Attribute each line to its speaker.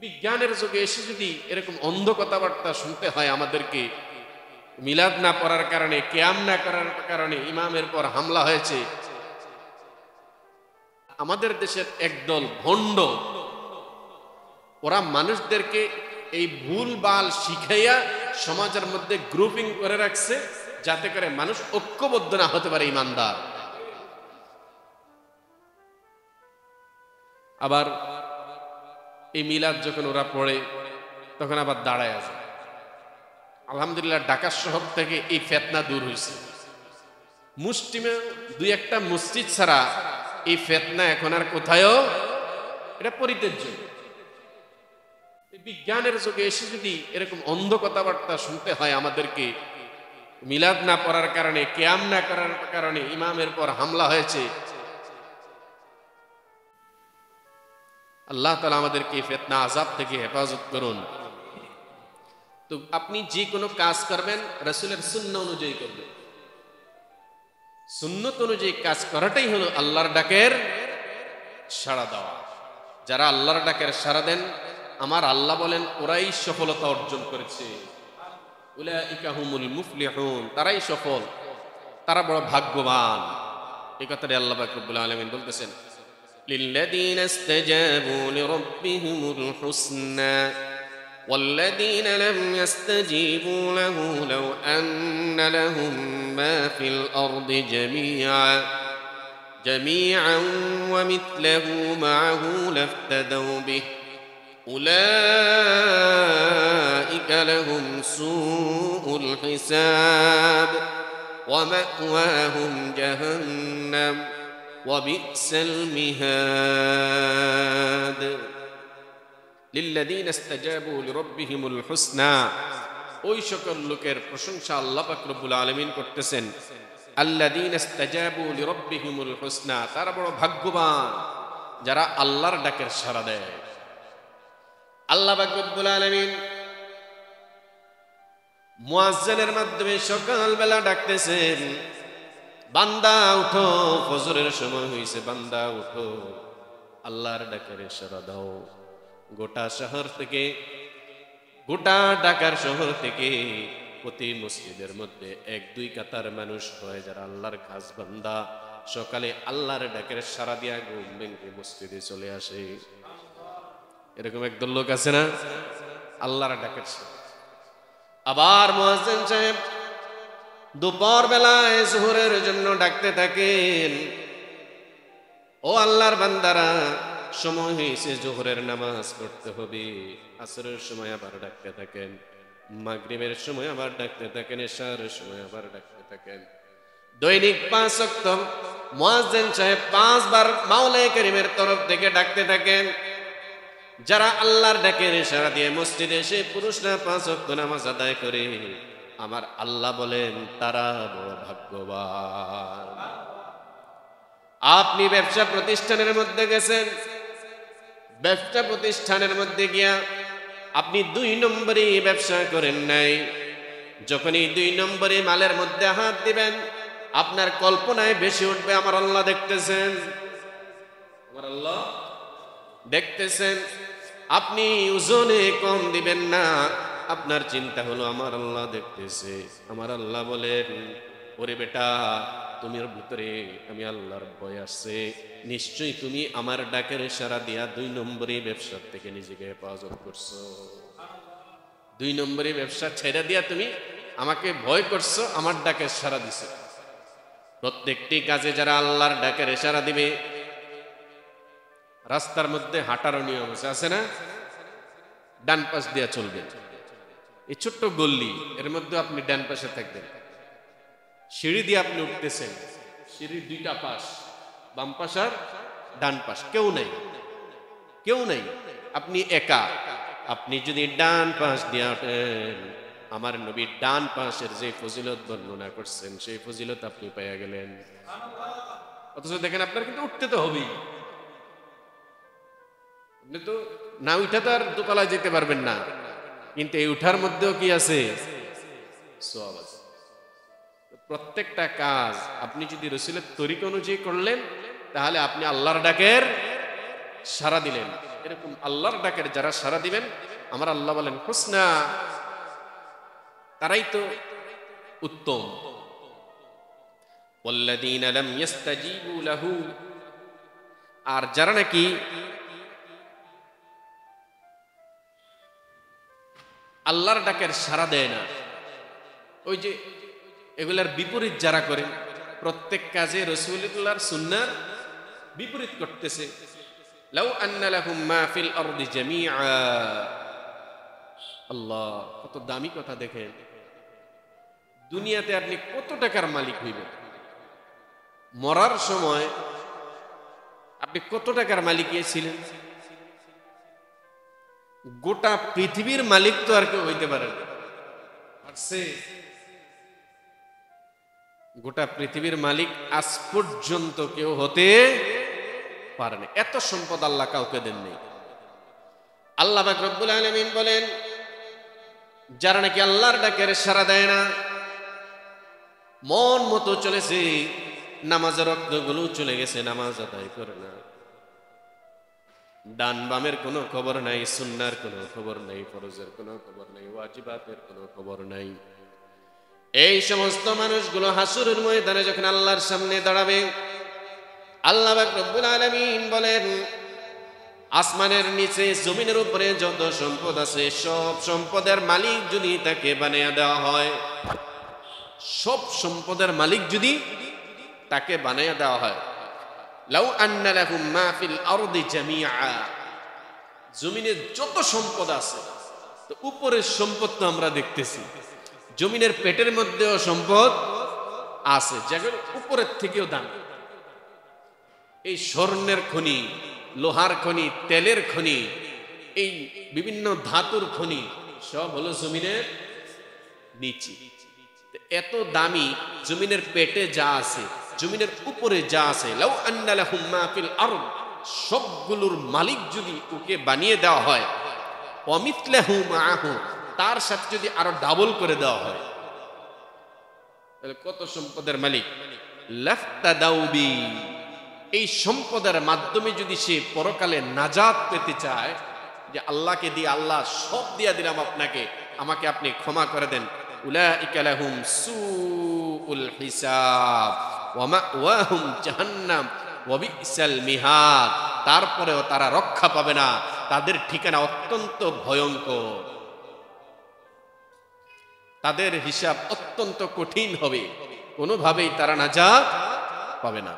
Speaker 1: বিজ্ঞানের যুগে এসে যদি এরকম অন্ধ কথাবার্তা শুনতে হয় আমাদেরকে, মিলাদ না পড়ার কারণে, কিয়াম না করার কারণে ইমামের পর হামলা হয়েছে, আমাদের দেশের একদল ভণ্ড ওরা মানুষদেরকে এই ভুল বাল শিখাইয়া সমাজের মধ্যে গ্রুপিং করে রাখছে, যাতে করে মানুষ ঐক্যবদ্ধ না হতে পারে ইমানদার। আবার এই মিলাদ যখন ওরা পড়ে তখন আবার দাঁড়ায় আছে। আলহামদুলিল্লাহ ঢাকা শহর থেকে এই ফেতনা দূর হয়েছে। মুসলিমে দুই একটা মসজিদ ছাড়া এই ফেতনা এখন আর কোথায়ও এটা পরিত্যাজ্য। বিজ্ঞানের যুগে এসে যদি এরকম অন্ধ কথাবার্তা শুনতে হয় আমাদেরকে, মিলাদ না পড়ার কারণে, কিয়াম না করার কারণে ইমামের পর হামলা হয়েছে, আল্লাহ তাআলা আমাদেরকে ফিতনা আযাব থেকে হেফাজত করুন। তো আপনি যে কোনো কাজ করবেন রাসূলের সুন্নাহ অনুযায়ী করবেন। সুন্নত অনুযায়ী কাজ করাটাই হলো আল্লাহর ডাকের সাড়া দেওয়া। যারা আল্লাহর ডাকের সাড়া দেন, আমার আল্লাহ বলেন ওরাই সফলতা অর্জন করেছে। উলাইকা হুমুল মুফলিহুন, তারাই সফল, তারা বড় ভাগ্যবান। এই কথাটি আল্লাহ পাক রব্বুল আলামিন বলতেছেন, লিল্লাযীনা ইসতাজাবু লিরাব্বিহিমুল হুসনা والذين لم يستجيبوا له لو أن لهم ما في الأرض جميعا ومثله معه لافتدوا به أولئك لهم سوء الحساب ومأواهم جهنم وبئس المهاد লিল্লাযীনা ইসতাজাবু লিরাব্বিহিমুল হুসনা, ওই সকল লোকের প্রশংসা আল্লাহ পাক রব্বুল আলামিন করতেছেন। আল্লাযীনা ইসতাজাবু লিরাব্বিহিমুল হুসনা, তারা বড় ভাগ্যবান যারা আল্লাহর ডাকের সাড়া দেয়। আল্লাহ পাক রব্বুল আলামিন মুয়াজ্জিনের মাধ্যমে সকালবেলা ডাকতেছেন, বান্দা উঠো, ফজরের সময় হইছে, বান্দা উঠো, আল্লাহর ডাকের সাড়া দাও। গোটা শহর থেকে, গোটা ঢাকার শহর থেকে প্রতি মসজিদের মধ্যে এক দুই কাতার মানুষ হয় যারা আল্লাহর খাস বান্দা, সকালে আল্লাহর ডাকের সাড়া দিয়া ঘুম ভেঙে মসজিদে চলে আসে। এরকম একদল লোক আছে না, আল্লাহর ডাকের সাড়া। আবার মুয়াজ্জিন সাহেব দুপুর বেলায় যোহরের জন্য ডাকতে থাকেন, ও আল্লাহর বান্দারা, সময় হয়েছে যোহরের নামাজ পড়তে হবে। আসরের সময় আবার ডাকতে থাকেন, মাগরিবের সময় আবার ডাকতে থাকেন, ইশার সময় আবার ডাকতে থাকেন। দৈনিক 5 ওয়াক্ত মুয়াজ্জিন সাহেব 5 বার মাওলায়ে কারীমের তরফ থেকে ডাকতে থাকেন। যারা আল্লাহর ডাকের ইশারা দিয়ে মসজিদে এসে পুরুষরা 5 ওয়াক্ত নামাজ আদায় করে, আমার আল্লাহ বলেন তারা বড় ভাগ্যবান। আপনি ব্যবসা প্রতিষ্ঠানের মধ্যে গেছেন, ব্যবসা প্রতিষ্ঠানের মধ্যে গিয়া আপনি 2 নম্বরে ব্যবসা করেন নাই, যখনই 2 নম্বরে মালের মধ্যে হাত দিবেন, আপনার কল্পনায় বেশি উঠবে আমার আল্লাহ দেখতেছেন, আমার আল্লাহ দেখতেছেন। আপনি ওজনে কম দিবেন না, আপনার চিন্তা হলো আমার আল্লাহ দেখতেছে। আমার আল্লাহ বলেন, ওরে বেটা, তোমার ভিতরে আমি আল্লাহর ভয় আছে, নিশ্চয়ই তুমি আমার ডাকের ইশারা দিয়া 2 নম্বরে ব্যবসা থেকে নিজেকে হেফাজত করছো। 2 নম্বরে ব্যবসা ছেড়ে দিয়া তুমি আমাকে ভয় করছো, আমার ডাকের ইশারা দিছো। প্রত্যেকটি কাজে যারা আল্লাহর ডাকের ইশারা দিবে, রাস্তার মধ্যে হাঁটার নিয়ম আছে না, ডান পাশ দিয়া চলবে। এই ছোট্ট গল্লি, এর মধ্যে আপনি ডান পাশে থাকবেন। সিঁড়ি দিয়ে আপনি উঠতেছেন, সিঁড়ির 2টা পাশ, বাম পাশ আর ডান পাশ, কেউ নাই, কেউ নাই, আপনি একা। আপনি যদি ডান পাশ দিয়ে ওঠেন, আমার নবী ডান পাশের যে ফজিলত বর্ণনা করছেন সেই ফজিলত আপনি পেয়ে গেলেন। অথচ দেখেন আপনার কিন্তু উঠতে তো হবেই, আপনি তো না উঠে তো আর দোতলায় যেতে পারবেন না, কিন্তু এই উঠার মধ্যেও কি আছে, সওয়াব আছে। প্রত্যেকটা কাজ আপনি যদি রাসূলের তরিকা অনুযায়ী করলেন, তাহলে আপনি আল্লাহর ডাকের সাড়া দিলেন। এরকম আল্লাহর ডাকের যারা সাড়া দিবেন, আমার আল্লাহ বলেন হুসনা, তারাই তো উত্তম। ওয়াল্লাযীনা লাম ইস্তাজীবু লাহু, আর যারা নাকি আল্লাহর ডাকের সাড়া দেয় না, ওই যে এগুলার বিপরীত যারা করে, প্রত্যেক কাজে রাসূলুল্লাহর সুন্নাহর বিপরীত করতেছে। লাউ আন্না লাহুম মা ফিল আরদি জামিআ, আল্লাহ কত দামি কথা দেখেন। দুনিয়াতে আপনি কত টাকার মালিক হইবেন, মরার সময় আপনি কত টাকার মালিক ছিলেন? গোটা পৃথিবীর মালিক তো আর কেউ হইতে পারে না। গোটা পৃথিবীর মালিক আজ পর্যন্ত কেউ হতে পারে না। এত সম্পদ আল্লাহ কাউকে দেননি। আল্লাহ পাক রব্বুল আলামিন বলেন, যারা নাকি আল্লাহর ডাকের সাড়া দেয় না, মন মতো চলেছে, নামাজের রক্তগুলো চলে গেছে, নামাজ আদায় করে না, ডান বামের কোনো খবর নাই, সুন্নাহর কোনো খবর নাই, ফরজের কোনো খবর নাই, ওয়াজিবাতের কোনো খবর নাই, এই সমস্ত মানুষগুলো হাসরের ময়দানে যখন আল্লাহর সামনে দাঁড়াবে, আল্লাহ পাক রব্বুল আলামিন বলেন, আসমানের নিচে জমিনের উপরে যত সম্পদ আছে, সব সম্পদের মালিক যদি তাকে বানিয়ে দেওয়া হয়, সব সম্পদের মালিক যদি তাকে বানিয়ে দেওয়া হয়, লাউ আন্না লাহুম মা ফিল আরদি জামিআ, জমিনের যত সম্পদ আছে, তো উপরের সম্পদ তো আমরা দেখতেছি, জমিনের পেটের মধ্যেও সম্পদ আছে, যেগুলো উপরের থেকেও দাম। এই স্বর্ণের খনি, লোহার খনি, তেলের খনি, এই বিভিন্ন ধাতুর খনি সব হলো জমিনের নিচে। এত দামি জমিনের পেটে যা আছে, জমিনের উপরে যা আছে, লাউ আন্না লাহুম মা ফিল আরদ, সবগুলোর মালিক যদি ওকে বানিয়ে দেওয়া হয়, ওয়ামিথলাহু মাআহু, তার সাথে যদি আরো ডাবল করে দেওয়া হয়, তাহলে কত সম্পদের মালিক। লাফতাদাউ বি, এই সম্পদের মাধ্যমে যদি সে পরকালে নাজাত পেতে চায়, যে আল্লাহকে দিয়ে আল্লাহ সব দিয়া দিলাম আপনাকে, আমাকে আপনি ক্ষমা করে দেন, উলাইকা লাহুম সুউল হিসাব ওয়া মাওয়াহুম জাহান্নাম ওয়া বিসাল মিহাদ, তারপরেও তারা রক্ষা পাবে না, তাদের ঠিকানা অত্যন্ত ভয়ঙ্কর, তাদের হিসাব অত্যন্ত কঠিন হবে, কোনোভাবেই তারা নাজাত পাবে না।